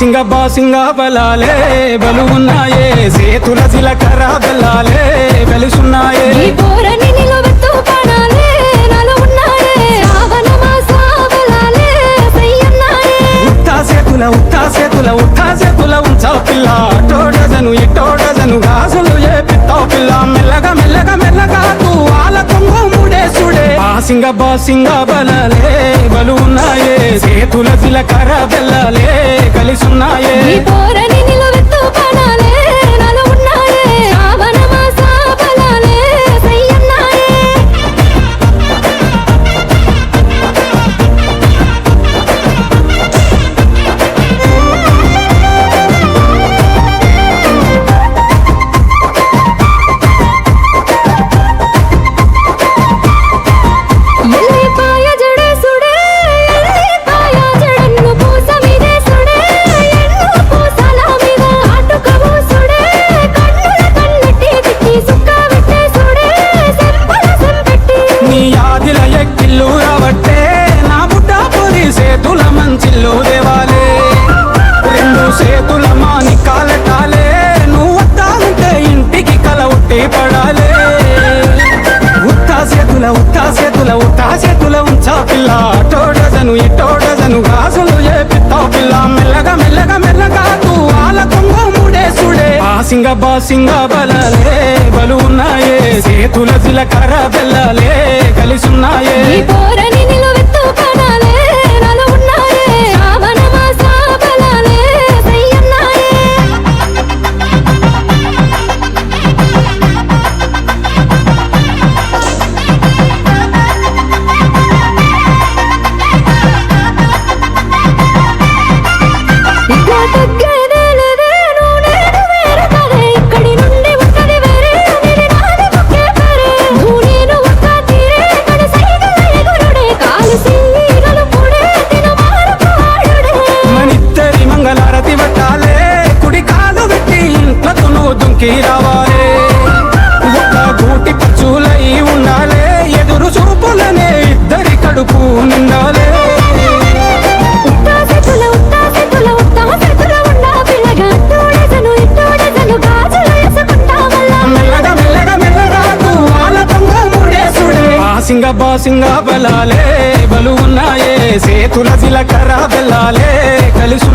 బాసింగ బలాలే బలు ఉన్నాయే సేతుల జీలకర్ర బెల్లాలే కలిసున్నాయే ఉత్తా సేతుల ఉంచా పిల్ల టోడజను ఇటోడజను గాజులు ఏ పిత్తావు పిల్ల మెల్లగా మెల్లగా మెల్లగా తూ ఆల కొంగు ముడేసుడే బాసింగ బలాలే బలు ఉన్నాయే సేతుల జీలకర్ర బెల్లాలే కలిసున్నాయే సేతుల మంచిల్లు దేవాలే రెండు సేతుల మాని కాలటాలే నువ్వు వద్దానంటే ఇంటికి కల ఉట్టి పడాలే ఉత్తా సేతుల ఉంచా పిల్ల టోడజను ఇటోడజను గాజులు ఏ పిత్తావు పిల్ల మెల్లగా మెల్లగా మెల్లగా తూ ఆల కొంగు ముడేసుడే బాసింగ బలాలే బలు ఉన్నాయే సేతుల జీలకర్ర బెల్లాలే కలిసున్నాయే రావాలే ఒక గూటి పచ్చులై ఉండాలే ఎదురు చూపులనే ఇద్దరి కడుపు నిండాలే మెల్లగా మెల్లగా మెల్లగా బాసింగ బలాలే బలు ఉన్నాయే సేతుల జీలకర్ర బెల్లాలే కలిసి